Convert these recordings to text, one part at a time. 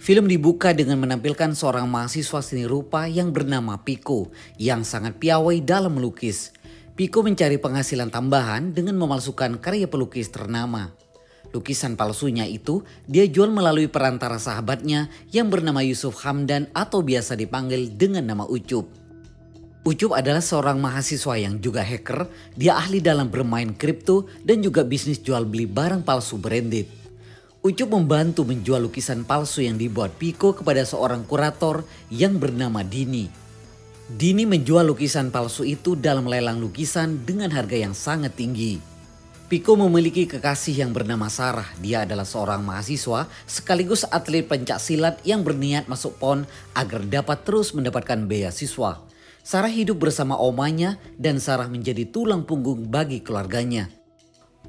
Film dibuka dengan menampilkan seorang mahasiswa seni rupa yang bernama Piko yang sangat piawai dalam melukis. Piko mencari penghasilan tambahan dengan memalsukan karya pelukis ternama. Lukisan palsunya itu dia jual melalui perantara sahabatnya yang bernama Yusuf Hamdan atau biasa dipanggil dengan nama Ucup. Ucup adalah seorang mahasiswa yang juga hacker, dia ahli dalam bermain kripto dan juga bisnis jual beli barang palsu branded. Ucup membantu menjual lukisan palsu yang dibuat Piko kepada seorang kurator yang bernama Dini. Dini menjual lukisan palsu itu dalam lelang lukisan dengan harga yang sangat tinggi. Piko memiliki kekasih yang bernama Sarah. Dia adalah seorang mahasiswa sekaligus atlet pencak silat yang berniat masuk PON agar dapat terus mendapatkan beasiswa. Sarah hidup bersama omanya dan Sarah menjadi tulang punggung bagi keluarganya.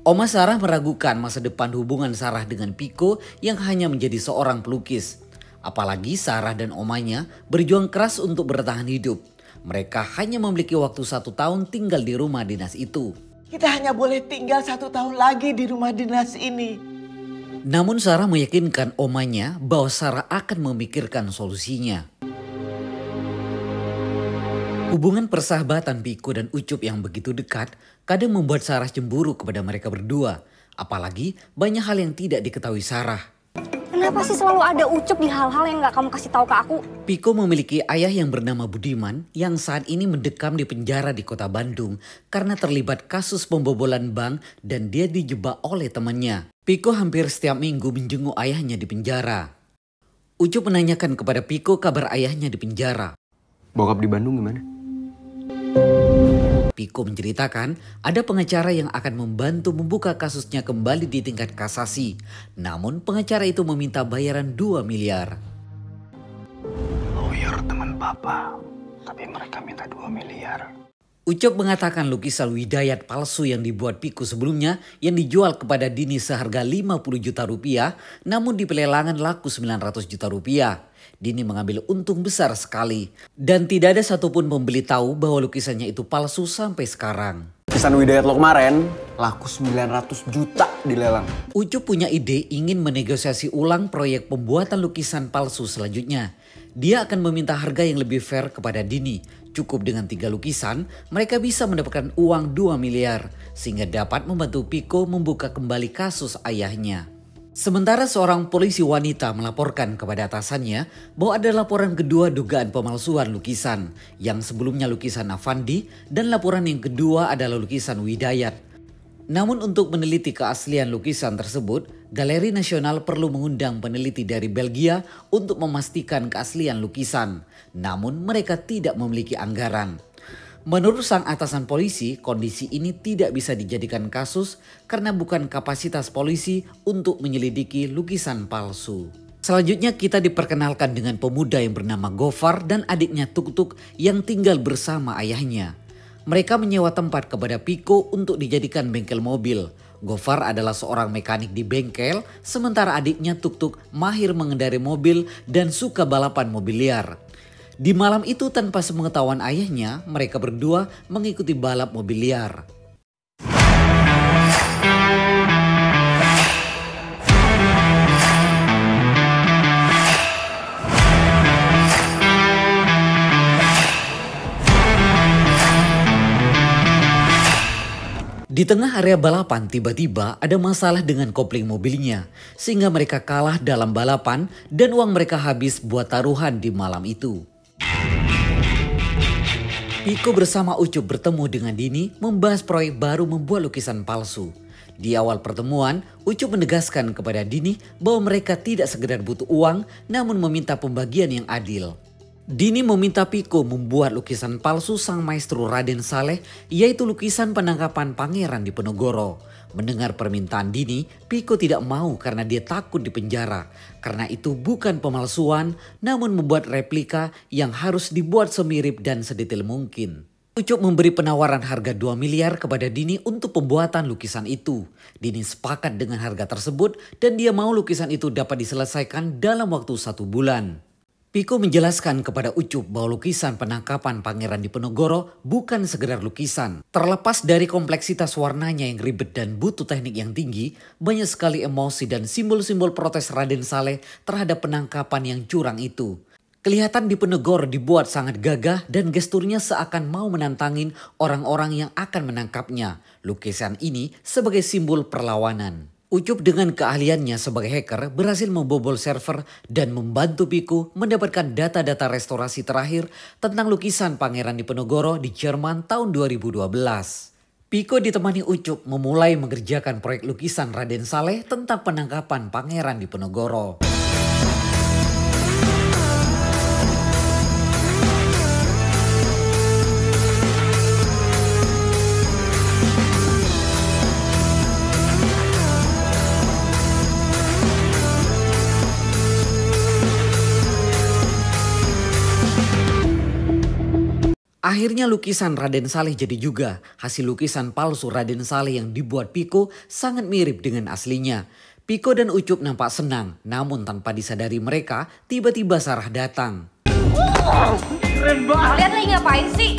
Oma Sarah meragukan masa depan hubungan Sarah dengan Piko yang hanya menjadi seorang pelukis. Apalagi Sarah dan omanya berjuang keras untuk bertahan hidup. Mereka hanya memiliki waktu 1 tahun tinggal di rumah dinas itu. Kita hanya boleh tinggal 1 tahun lagi di rumah dinas ini. Namun Sarah meyakinkan omanya bahwa Sarah akan memikirkan solusinya. Hubungan persahabatan Piko dan Ucup yang begitu dekat kadang membuat Sarah cemburu kepada mereka berdua. Apalagi banyak hal yang tidak diketahui Sarah. Kenapa sih selalu ada Ucup di hal-hal yang gak kamu kasih tahu ke aku? Piko memiliki ayah yang bernama Budiman yang saat ini mendekam di penjara di kota Bandung karena terlibat kasus pembobolan bank dan dia dijebak oleh temannya. Piko hampir setiap minggu menjenguk ayahnya di penjara. Ucup menanyakan kepada Piko kabar ayahnya di penjara. Bokap di Bandung gimana? Piko menceritakan ada pengacara yang akan membantu membuka kasusnya kembali di tingkat kasasi. Namun pengacara itu meminta bayaran 2 miliar. Lawyer teman papa, tapi mereka minta 2 miliar. Ucup mengatakan lukisan Widayat palsu yang dibuat Piko sebelumnya yang dijual kepada Dini seharga 50 juta rupiah namun di pelelangan laku 900 juta rupiah. Dini mengambil untung besar sekali dan tidak ada satupun pembeli tahu bahwa lukisannya itu palsu sampai sekarang. Lukisan Widayat lo kemarin laku 900 juta di lelang. Ucup punya ide ingin menegosiasi ulang proyek pembuatan lukisan palsu selanjutnya. Dia akan meminta harga yang lebih fair kepada Dini. Cukup dengan 3 lukisan, mereka bisa mendapatkan uang 2 miliar sehingga dapat membantu Piko membuka kembali kasus ayahnya. Sementara seorang polisi wanita melaporkan kepada atasannya bahwa ada laporan kedua dugaan pemalsuan lukisan. Yang sebelumnya lukisan Afandi dan laporan yang kedua adalah lukisan Widayat. Namun untuk meneliti keaslian lukisan tersebut, Galeri Nasional perlu mengundang peneliti dari Belgia untuk memastikan keaslian lukisan. Namun mereka tidak memiliki anggaran. Menurut sang atasan polisi, kondisi ini tidak bisa dijadikan kasus karena bukan kapasitas polisi untuk menyelidiki lukisan palsu. Selanjutnya kita diperkenalkan dengan pemuda yang bernama Gofar dan adiknya Tuk-Tuk yang tinggal bersama ayahnya. Mereka menyewa tempat kepada Piko untuk dijadikan bengkel mobil. Gofar adalah seorang mekanik di bengkel, sementara adiknya Tuk-Tuk mahir mengendari mobil dan suka balapan mobil liar. Di malam itu tanpa sepengetahuan ayahnya, mereka berdua mengikuti balap mobil liar. Di tengah area balapan tiba-tiba ada masalah dengan kopling mobilnya sehingga mereka kalah dalam balapan dan uang mereka habis buat taruhan di malam itu. Piko bersama Ucup bertemu dengan Dini membahas proyek baru membuat lukisan palsu. Di awal pertemuan, Ucup menegaskan kepada Dini bahwa mereka tidak sekedar butuh uang namun meminta pembagian yang adil. Dini meminta Piko membuat lukisan palsu sang maestro Raden Saleh, yaitu lukisan penangkapan pangeran di Penogoro. Mendengar permintaan Dini, Piko tidak mau karena dia takut dipenjara. Karena itu bukan pemalsuan, namun membuat replika yang harus dibuat semirip dan sedetail mungkin. Ucup memberi penawaran harga 2 miliar kepada Dini untuk pembuatan lukisan itu. Dini sepakat dengan harga tersebut dan dia mau lukisan itu dapat diselesaikan dalam waktu 1 bulan. Piko menjelaskan kepada Ucup bahwa lukisan penangkapan Pangeran Diponegoro bukan sekedar lukisan. Terlepas dari kompleksitas warnanya yang ribet dan butuh teknik yang tinggi, banyak sekali emosi dan simbol-simbol protes Raden Saleh terhadap penangkapan yang curang itu. Kelihatan Diponegoro dibuat sangat gagah dan gesturnya seakan mau menantangin orang-orang yang akan menangkapnya. Lukisan ini sebagai simbol perlawanan. Ucup dengan keahliannya sebagai hacker berhasil membobol server dan membantu Piko mendapatkan data-data restorasi terakhir tentang lukisan Pangeran Diponegoro di Jerman tahun 2012. Piko ditemani Ucup memulai mengerjakan proyek lukisan Raden Saleh tentang penangkapan Pangeran Diponegoro. Akhirnya lukisan Raden Saleh jadi juga. Hasil lukisan palsu Raden Saleh yang dibuat Piko sangat mirip dengan aslinya. Piko dan Ucup nampak senang, namun tanpa disadari mereka, tiba-tiba Sarah datang. Keren banget. Kalian lagi ngapain sih?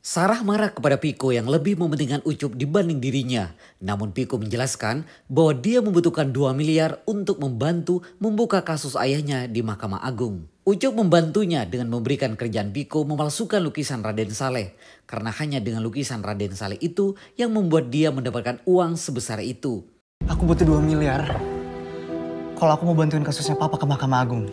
Sarah marah kepada Piko yang lebih mementingkan Ucup dibanding dirinya. Namun Piko menjelaskan bahwa dia membutuhkan 2 miliar untuk membantu membuka kasus ayahnya di Mahkamah Agung. Ucup membantunya dengan memberikan kerjaan Piko memalsukan lukisan Raden Saleh. Karena hanya dengan lukisan Raden Saleh itu yang membuat dia mendapatkan uang sebesar itu. Aku butuh 2 miliar. Kalau aku mau bantuin kasusnya Papa ke Mahkamah Agung.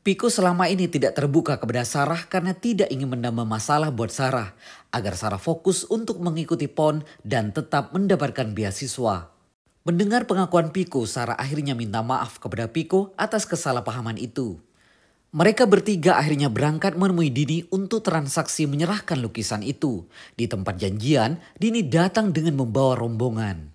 Piko selama ini tidak terbuka kepada Sarah karena tidak ingin menambah masalah buat Sarah. Agar Sarah fokus untuk mengikuti PON dan tetap mendapatkan beasiswa. Mendengar pengakuan Piko, Sarah akhirnya minta maaf kepada Piko atas kesalahpahaman itu. Mereka bertiga akhirnya berangkat menemui Dini untuk transaksi menyerahkan lukisan itu. Di tempat janjian, Dini datang dengan membawa rombongan.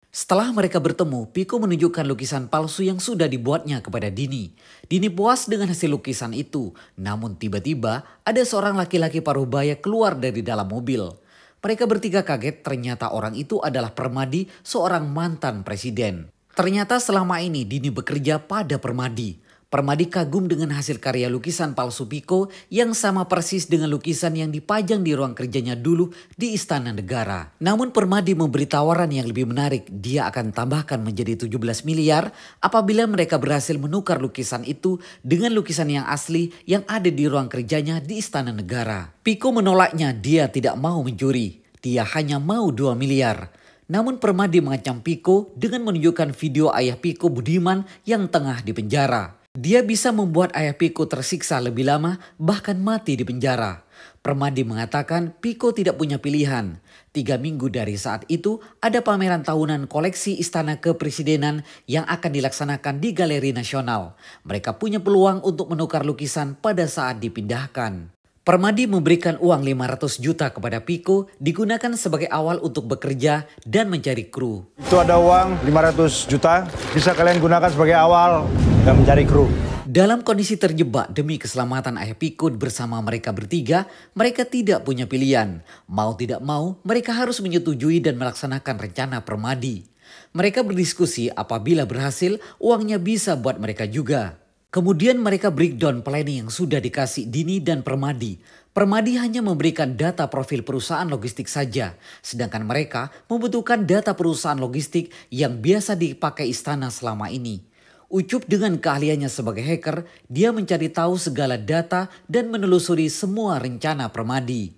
Setelah mereka bertemu, Piko menunjukkan lukisan palsu yang sudah dibuatnya kepada Dini. Dini puas dengan hasil lukisan itu. Namun tiba-tiba ada seorang laki-laki paruh baya keluar dari dalam mobil. Mereka bertiga kaget ternyata orang itu adalah Permadi, seorang mantan presiden. Ternyata selama ini Dini bekerja pada Permadi. Permadi kagum dengan hasil karya lukisan palsu Piko yang sama persis dengan lukisan yang dipajang di ruang kerjanya dulu di Istana Negara. Namun Permadi memberi tawaran yang lebih menarik. Dia akan tambahkan menjadi 17 miliar apabila mereka berhasil menukar lukisan itu dengan lukisan yang asli yang ada di ruang kerjanya di Istana Negara. Piko menolaknya, dia tidak mau mencuri. Dia hanya mau 2 miliar. Namun Permadi mengancam Piko dengan menunjukkan video ayah Piko Budiman yang tengah dipenjara. Dia bisa membuat ayah Piko tersiksa lebih lama, bahkan mati di penjara. Permadi mengatakan Piko tidak punya pilihan. 3 minggu dari saat itu ada pameran tahunan koleksi Istana Kepresidenan yang akan dilaksanakan di Galeri Nasional. Mereka punya peluang untuk menukar lukisan pada saat dipindahkan. Permadi memberikan uang 500 juta kepada Piko digunakan sebagai awal untuk bekerja dan mencari kru. Itu ada uang 500 juta, bisa kalian gunakan sebagai awal dan mencari kru. Dalam kondisi terjebak demi keselamatan ayah Piko bersama mereka bertiga, mereka tidak punya pilihan. Mau tidak mau, mereka harus menyetujui dan melaksanakan rencana Permadi. Mereka berdiskusi apabila berhasil, uangnya bisa buat mereka juga. Kemudian mereka breakdown planning yang sudah dikasih Dini dan Permadi. Permadi hanya memberikan data profil perusahaan logistik saja, sedangkan mereka membutuhkan data perusahaan logistik yang biasa dipakai istana selama ini. Ucup dengan keahliannya sebagai hacker, dia mencari tahu segala data dan menelusuri semua rencana Permadi.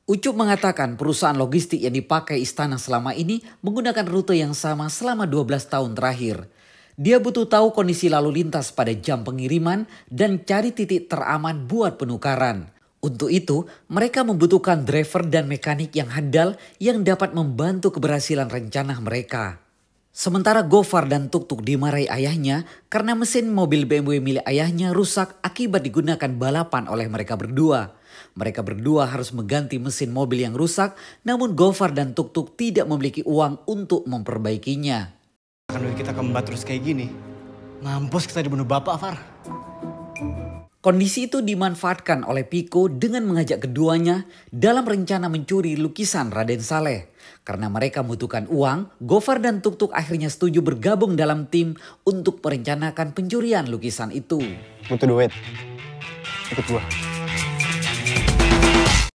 Ucup mengatakan perusahaan logistik yang dipakai istana selama ini menggunakan rute yang sama selama 12 tahun terakhir. Dia butuh tahu kondisi lalu lintas pada jam pengiriman dan cari titik teraman buat penukaran. Untuk itu, mereka membutuhkan driver dan mekanik yang handal yang dapat membantu keberhasilan rencana mereka. Sementara Gofar dan Tuk-Tuk dimarahi ayahnya karena mesin mobil BMW milik ayahnya rusak akibat digunakan balapan oleh mereka berdua. Mereka berdua harus mengganti mesin mobil yang rusak, namun Gofar dan Tuk-Tuk tidak memiliki uang untuk memperbaikinya. Kan duit kita kembat terus kayak gini. Mampus kita dibunuh bapak, Far. Kondisi itu dimanfaatkan oleh Piko dengan mengajak keduanya dalam rencana mencuri lukisan Raden Saleh. Karena mereka membutuhkan uang, Gofar dan Tuk-Tuk akhirnya setuju bergabung dalam tim untuk merencanakan pencurian lukisan itu. Butuh duit. Ikut gua.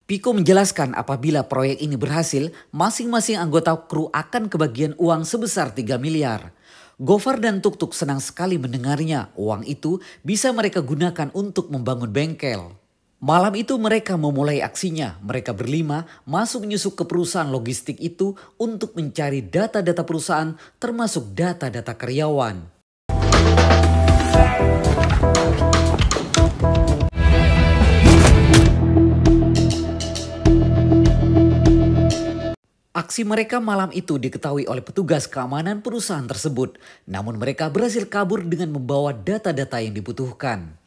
Piko menjelaskan apabila proyek ini berhasil, masing-masing anggota kru akan kebagian uang sebesar 3 miliar. Gofar dan Tuk-Tuk senang sekali mendengarnya. Uang itu bisa mereka gunakan untuk membangun bengkel. Malam itu mereka memulai aksinya. Mereka berlima masuk menyusup ke perusahaan logistik itu untuk mencari data-data perusahaan termasuk data-data karyawan. Aksi mereka malam itu diketahui oleh petugas keamanan perusahaan tersebut. Namun mereka berhasil kabur dengan membawa data-data yang dibutuhkan.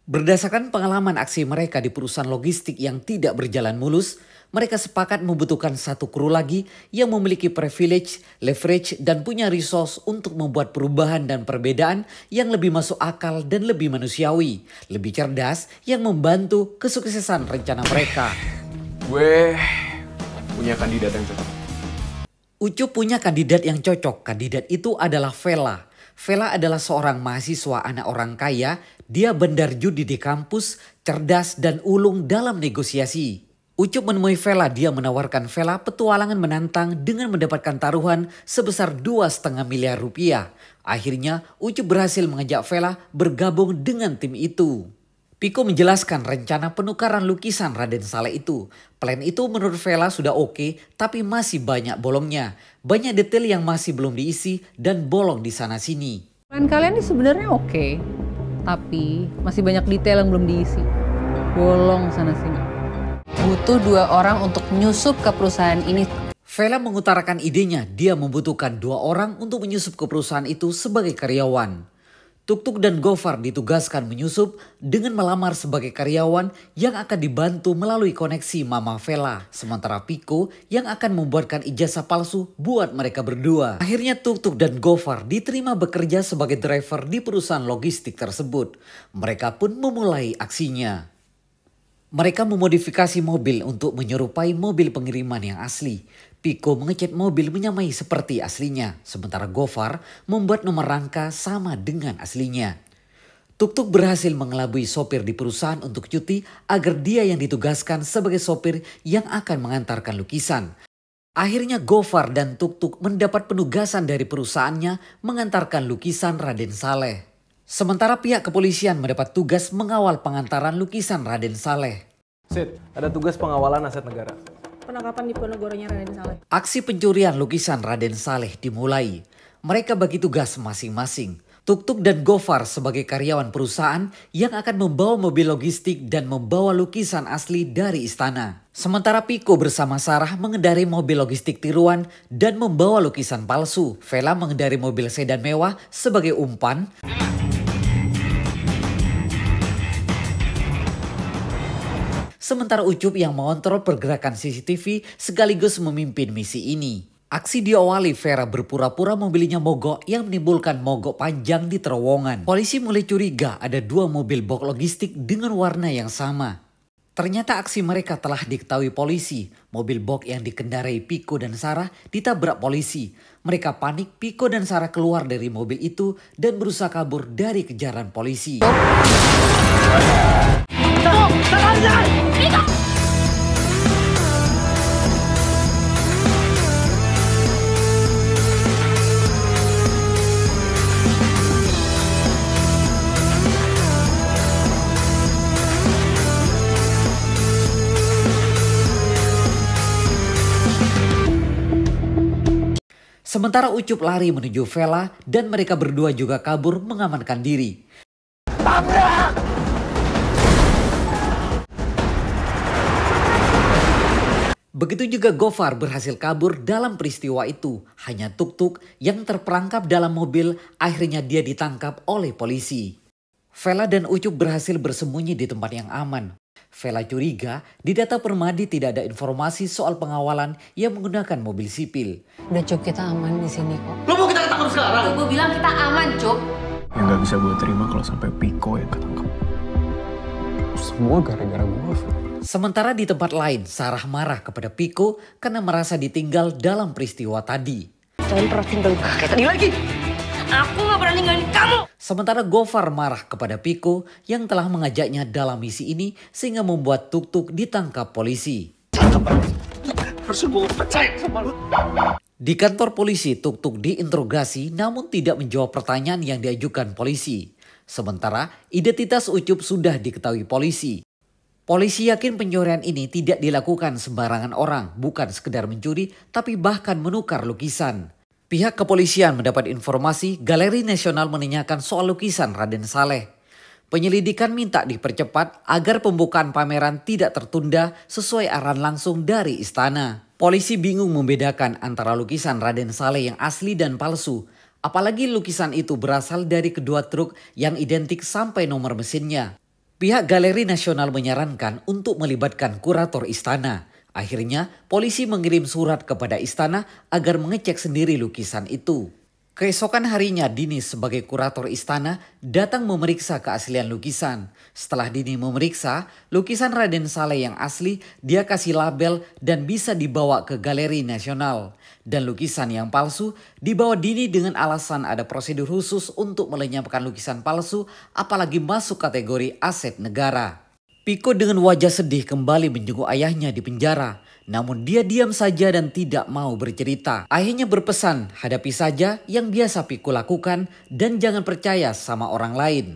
Berdasarkan pengalaman aksi mereka di perusahaan logistik yang tidak berjalan mulus, mereka sepakat membutuhkan satu kru lagi yang memiliki privilege, leverage, dan punya resource untuk membuat perubahan dan perbedaan yang lebih masuk akal dan lebih manusiawi, lebih cerdas yang membantu kesuksesan rencana mereka. Gue punya kandidat yang cocok. Ucup punya kandidat yang cocok. Kandidat itu adalah Vela. Vela adalah seorang mahasiswa anak orang kaya. Dia bandar judi di kampus, cerdas dan ulung dalam negosiasi. Ucup menemui Vela, dia menawarkan Vela petualangan menantang dengan mendapatkan taruhan sebesar 2,5 miliar rupiah. Akhirnya Ucup berhasil mengajak Vela bergabung dengan tim itu. Piko menjelaskan rencana penukaran lukisan Raden Saleh itu. Plan itu menurut Vela sudah oke, tapi masih banyak bolongnya. Banyak detail yang masih belum diisi dan bolong di sana sini. Plan kalian ini sebenarnya oke, tapi masih banyak detail yang belum diisi. Bolong sana sini. Butuh 2 orang untuk nyusup ke perusahaan ini. Vela mengutarakan idenya, dia membutuhkan 2 orang untuk menyusup ke perusahaan itu sebagai karyawan. Tuk-Tuk dan Gofar ditugaskan menyusup dengan melamar sebagai karyawan yang akan dibantu melalui koneksi Mama Vela. Sementara Piko yang akan membuatkan ijazah palsu buat mereka berdua. Akhirnya Tuk-Tuk dan Gofar diterima bekerja sebagai driver di perusahaan logistik tersebut. Mereka pun memulai aksinya. Mereka memodifikasi mobil untuk menyerupai mobil pengiriman yang asli. Piko mengecat mobil menyamai seperti aslinya, sementara Gofar membuat nomor rangka sama dengan aslinya. Tuk-Tuk berhasil mengelabui sopir di perusahaan untuk cuti agar dia yang ditugaskan sebagai sopir yang akan mengantarkan lukisan. Akhirnya Gofar dan Tuk-Tuk mendapat penugasan dari perusahaannya mengantarkan lukisan Raden Saleh. Sementara pihak kepolisian mendapat tugas mengawal pengantaran lukisan Raden Saleh. Sid, ada tugas pengawalan aset negara. Penangkapan Diponegoronya Raden Saleh. Aksi pencurian lukisan Raden Saleh dimulai. Mereka bagi tugas masing-masing. Tuk-Tuk dan Gofar sebagai karyawan perusahaan yang akan membawa mobil logistik dan membawa lukisan asli dari istana. Sementara Piko bersama Sarah mengendarai mobil logistik tiruan dan membawa lukisan palsu. Vela mengendarai mobil sedan mewah sebagai umpan. Sementara Ucup yang mengontrol pergerakan CCTV sekaligus memimpin misi ini. Aksi diawali Vera berpura-pura mobilnya mogok yang menimbulkan mogok panjang di terowongan. Polisi mulai curiga ada 2 mobil box logistik dengan warna yang sama. Ternyata aksi mereka telah diketahui polisi. Mobil box yang dikendarai Piko dan Sarah ditabrak polisi. Mereka panik, Piko dan Sarah keluar dari mobil itu dan berusaha kabur dari kejaran polisi. Sementara Ucup lari menuju Vela dan mereka berdua juga kabur mengamankan diri. Tabrak! Begitu juga Gofar berhasil kabur dalam peristiwa itu. Hanya Tuk-Tuk yang terperangkap dalam mobil, akhirnya dia ditangkap oleh polisi. Vela dan Ucup berhasil bersembunyi di tempat yang aman. Vela curiga di data Permadi tidak ada informasi soal pengawalan yang menggunakan mobil sipil. Udah Cup, kita aman di sini kok. Lo mau kita ketangkep sekarang? Gue bilang kita aman, Cup. Yang gak bisa gue terima kalau sampai Piko yang ketangkep. Semua gara-gara gue. Sementara di tempat lain, Sarah marah kepada Piko karena merasa ditinggal dalam peristiwa tadi. Jangan pernah tinggal kayak tadi lagi. Aku gak pernah ninggalin kamu. Sementara Gofar marah kepada Piko yang telah mengajaknya dalam misi ini sehingga membuat Tuk-Tuk ditangkap polisi. Di kantor polisi, Tuk-Tuk diinterogasi namun tidak menjawab pertanyaan yang diajukan polisi. Sementara identitas Ucup sudah diketahui polisi. Polisi yakin pencurian ini tidak dilakukan sembarangan orang, bukan sekedar mencuri tapi bahkan menukar lukisan. Pihak kepolisian mendapat informasi Galeri Nasional menanyakan soal lukisan Raden Saleh. Penyelidikan minta dipercepat agar pembukaan pameran tidak tertunda sesuai arahan langsung dari istana. Polisi bingung membedakan antara lukisan Raden Saleh yang asli dan palsu. Apalagi lukisan itu berasal dari kedua truk yang identik sampai nomor mesinnya. Pihak Galeri Nasional menyarankan untuk melibatkan kurator istana. Akhirnya polisi mengirim surat kepada istana agar mengecek sendiri lukisan itu. Keesokan harinya Dini sebagai kurator istana datang memeriksa keaslian lukisan. Setelah Dini memeriksa, lukisan Raden Saleh yang asli dia kasih label dan bisa dibawa ke Galeri Nasional. Dan lukisan yang palsu dibawa Dini dengan alasan ada prosedur khusus untuk melenyapkan lukisan palsu apalagi masuk kategori aset negara. Piko dengan wajah sedih kembali menjenguk ayahnya di penjara. Namun dia diam saja dan tidak mau bercerita. Ayahnya berpesan hadapi saja yang biasa Piko lakukan dan jangan percaya sama orang lain.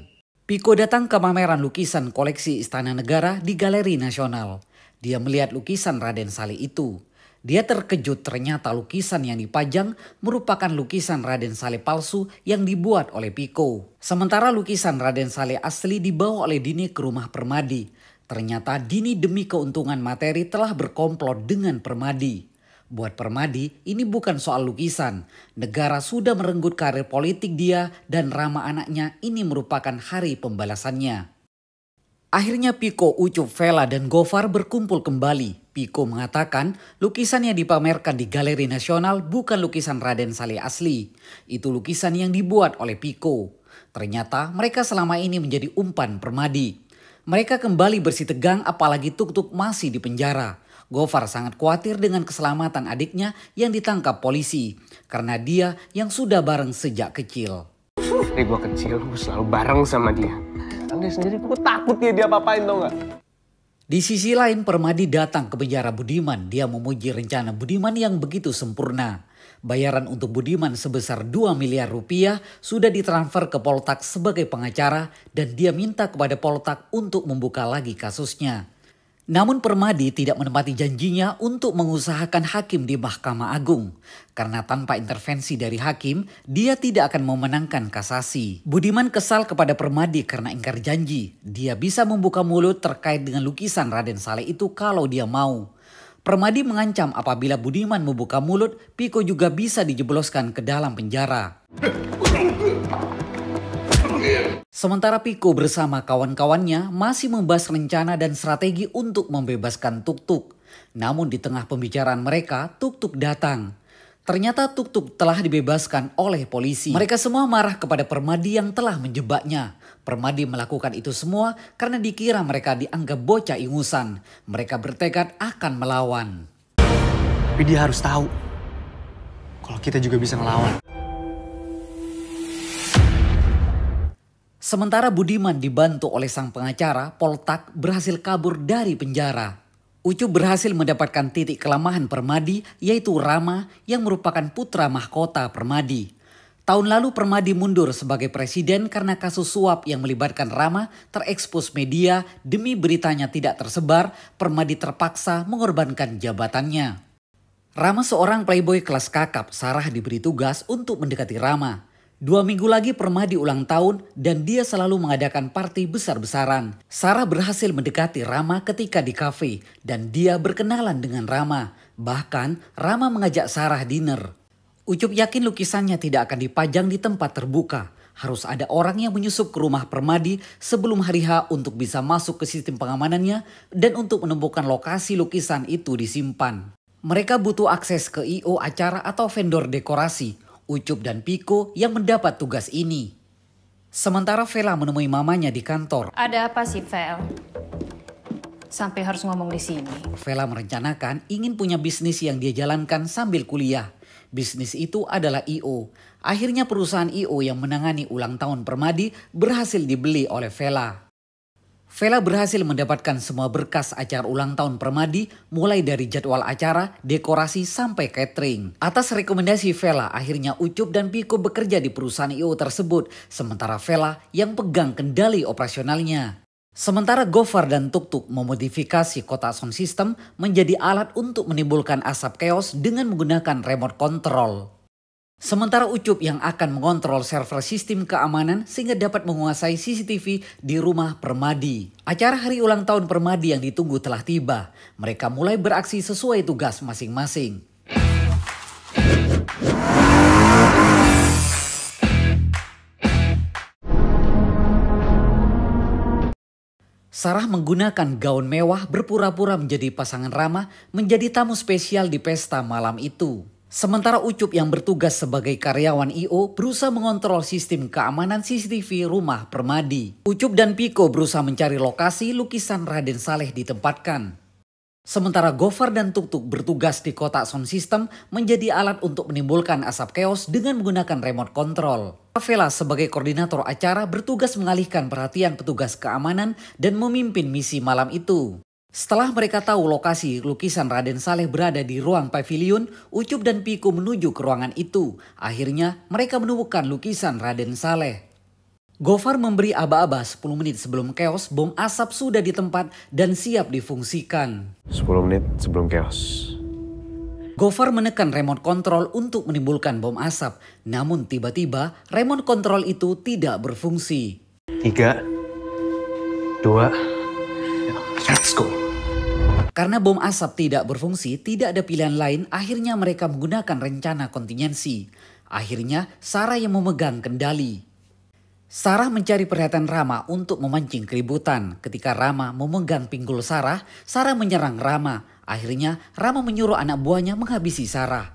Piko datang ke pameran lukisan koleksi Istana Negara di Galeri Nasional. Dia melihat lukisan Raden Saleh itu. Dia terkejut ternyata lukisan yang dipajang merupakan lukisan Raden Saleh palsu yang dibuat oleh Piko. Sementara lukisan Raden Saleh asli dibawa oleh Dini ke rumah Permadi. Ternyata Dini demi keuntungan materi telah berkomplot dengan Permadi. Buat Permadi ini bukan soal lukisan. Negara sudah merenggut karir politik dia dan Rama anaknya ini merupakan hari pembalasannya. Akhirnya Piko, Ucup, Vela dan Gofar berkumpul kembali. Piko mengatakan lukisan yang dipamerkan di Galeri Nasional bukan lukisan Raden Saleh asli. Itu lukisan yang dibuat oleh Piko. Ternyata mereka selama ini menjadi umpan Permadi. Mereka kembali bersih tegang apalagi Tuk-Tuk masih di penjara. Gofar sangat khawatir dengan keselamatan adiknya yang ditangkap polisi. Karena dia yang sudah bareng sejak kecil. Dari gue kecil gue selalu bareng sama dia. Dia sendiri gue takut dia apa-apain tau gak? Di sisi lain Permadi datang ke penjara Budiman. Dia memuji rencana Budiman yang begitu sempurna. Bayaran untuk Budiman sebesar 2 miliar rupiah sudah ditransfer ke Poltak sebagai pengacara dan dia minta kepada Poltak untuk membuka lagi kasusnya. Namun Permadi tidak menepati janjinya untuk mengusahakan hakim di Mahkamah Agung. Karena tanpa intervensi dari hakim, dia tidak akan memenangkan kasasi. Budiman kesal kepada Permadi karena ingkar janji. Dia bisa membuka mulut terkait dengan lukisan Raden Saleh itu kalau dia mau. Permadi mengancam apabila Budiman membuka mulut, Piko juga bisa dijebloskan ke dalam penjara. Sementara Piko bersama kawan-kawannya masih membahas rencana dan strategi untuk membebaskan Tuk-Tuk. Namun di tengah pembicaraan mereka, Tuk-Tuk datang. Ternyata Tuk-Tuk telah dibebaskan oleh polisi. Mereka semua marah kepada Permadi yang telah menjebaknya. Permadi melakukan itu semua karena dikira mereka dianggap bocah ingusan. Mereka bertekad akan melawan. Tapi dia harus tahu kalau kita juga bisa ngelawan. Sementara Budiman dibantu oleh sang pengacara, Poltak berhasil kabur dari penjara. Ucup berhasil mendapatkan titik kelemahan Permadi yaitu Rama yang merupakan putra mahkota Permadi. Tahun lalu Permadi mundur sebagai presiden karena kasus suap yang melibatkan Rama terekspos media demi beritanya tidak tersebar, Permadi terpaksa mengorbankan jabatannya. Rama seorang playboy kelas kakap, Sarah diberi tugas untuk mendekati Rama. 2 minggu lagi Permadi ulang tahun dan dia selalu mengadakan party besar-besaran. Sarah berhasil mendekati Rama ketika di kafe dan dia berkenalan dengan Rama. Bahkan Rama mengajak Sarah dinner. Ucup yakin lukisannya tidak akan dipajang di tempat terbuka. Harus ada orang yang menyusup ke rumah Permadi sebelum hari H untuk bisa masuk ke sistem pengamanannya dan untuk menemukan lokasi lukisan itu disimpan. Mereka butuh akses ke I.O. acara atau vendor dekorasi. Ucup dan Piko yang mendapat tugas ini. Sementara Vela menemui mamanya di kantor. Ada apa sih, Vel? sampai harus ngomong di sini? Vela merencanakan ingin punya bisnis yang dia jalankan sambil kuliah. Bisnis itu adalah I.O. Akhirnya perusahaan I.O. yang menangani ulang tahun Permadi berhasil dibeli oleh Vela. Vela berhasil mendapatkan semua berkas acara ulang tahun Permadi, mulai dari jadwal acara, dekorasi, sampai catering. Atas rekomendasi Vela, akhirnya Ucup dan Piko bekerja di perusahaan I.O. tersebut, sementara Vela yang pegang kendali operasionalnya. Sementara Gofar dan Tuk-Tuk memodifikasi kotak sound system menjadi alat untuk menimbulkan asap chaos dengan menggunakan remote control. Sementara Ucup yang akan mengontrol server sistem keamanan sehingga dapat menguasai CCTV di rumah Permadi. Acara hari ulang tahun Permadi yang ditunggu telah tiba. Mereka mulai beraksi sesuai tugas masing-masing. Sarah menggunakan gaun mewah berpura-pura menjadi pasangan Rama menjadi tamu spesial di pesta malam itu. Sementara Ucup yang bertugas sebagai karyawan I.O. berusaha mengontrol sistem keamanan CCTV rumah Permadi. Ucup dan Piko berusaha mencari lokasi lukisan Raden Saleh ditempatkan. Sementara Gofar dan Tuk-Tuk bertugas di kotak sound system menjadi alat untuk menimbulkan asap chaos dengan menggunakan remote control. Vela sebagai koordinator acara bertugas mengalihkan perhatian petugas keamanan dan memimpin misi malam itu. Setelah mereka tahu lokasi lukisan Raden Saleh berada di ruang pavilion, Ucup dan Piko menuju ke ruangan itu. Akhirnya mereka menemukan lukisan Raden Saleh. Gofar memberi aba-aba 10 menit sebelum chaos, bom asap sudah di tempat dan siap difungsikan. 10 menit sebelum chaos. Gofar menekan remote control untuk menimbulkan bom asap. Namun tiba-tiba remote control itu tidak berfungsi. 3, 2, let's go. Karena bom asap tidak berfungsi, tidak ada pilihan lain, akhirnya mereka menggunakan rencana kontingensi. Akhirnya Sarah yang memegang kendali. Sarah mencari perhatian Rama untuk memancing keributan. Ketika Rama memegang pinggul Sarah, Sarah menyerang Rama. Akhirnya Rama menyuruh anak buahnya menghabisi Sarah.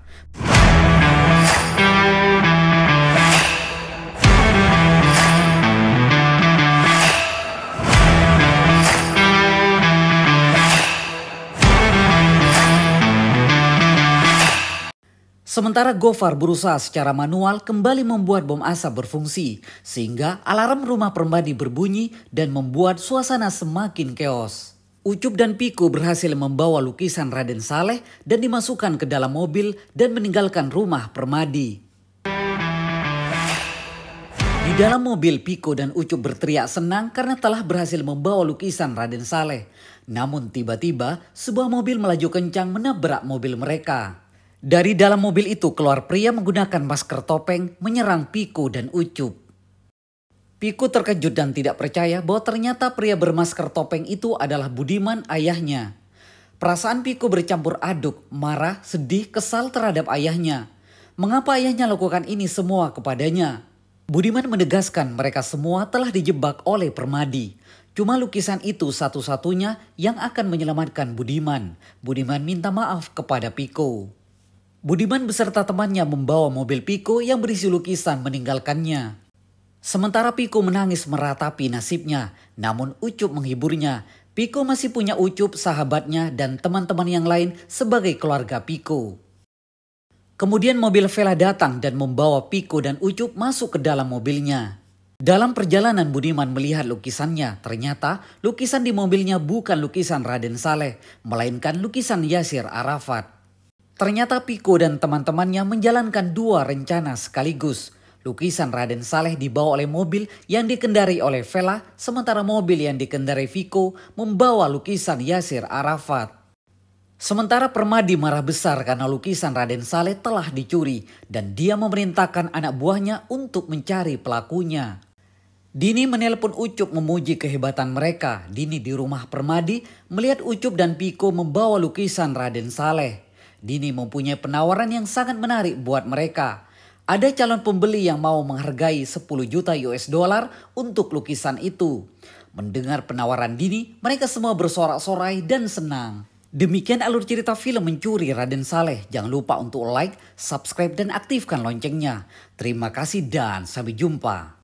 Sementara Gofar berusaha secara manual kembali membuat bom asap berfungsi, sehingga alarm rumah Permadi berbunyi dan membuat suasana semakin chaos. Ucup dan Piko berhasil membawa lukisan Raden Saleh dan dimasukkan ke dalam mobil dan meninggalkan rumah Permadi. Di dalam mobil, Piko dan Ucup berteriak senang karena telah berhasil membawa lukisan Raden Saleh. Namun tiba-tiba sebuah mobil melaju kencang menabrak mobil mereka. Dari dalam mobil itu keluar pria menggunakan masker topeng menyerang Piko dan Ucup. Piko terkejut dan tidak percaya bahwa ternyata pria bermasker topeng itu adalah Budiman, ayahnya. Perasaan Piko bercampur aduk, marah, sedih, kesal terhadap ayahnya. Mengapa ayahnya lakukan ini semua kepadanya? Budiman menegaskan mereka semua telah dijebak oleh Permadi. Cuma lukisan itu satu-satunya yang akan menyelamatkan Budiman. Budiman minta maaf kepada Piko. Budiman beserta temannya membawa mobil Piko yang berisi lukisan meninggalkannya. Sementara Piko menangis meratapi nasibnya, namun Ucup menghiburnya. Piko masih punya Ucup, sahabatnya, dan teman-teman yang lain sebagai keluarga Piko. Kemudian mobil Vela datang dan membawa Piko dan Ucup masuk ke dalam mobilnya. Dalam perjalanan Budiman melihat lukisannya, ternyata lukisan di mobilnya bukan lukisan Raden Saleh, melainkan lukisan Yasir Arafat. Ternyata Piko dan teman-temannya menjalankan dua rencana sekaligus. Lukisan Raden Saleh dibawa oleh mobil yang dikendarai oleh Vela, sementara mobil yang dikendarai Piko membawa lukisan Yasir Arafat. Sementara Permadi marah besar karena lukisan Raden Saleh telah dicuri dan dia memerintahkan anak buahnya untuk mencari pelakunya. Dini menelpon Ucup memuji kehebatan mereka. Dini di rumah Permadi melihat Ucup dan Piko membawa lukisan Raden Saleh. Dini mempunyai penawaran yang sangat menarik buat mereka. Ada calon pembeli yang mau menghargai 10 juta US dollar untuk lukisan itu. Mendengar penawaran Dini, mereka semua bersorak-sorai dan senang. Demikian alur cerita film Mencuri Raden Saleh. Jangan lupa untuk like, subscribe, dan aktifkan loncengnya. Terima kasih dan sampai jumpa.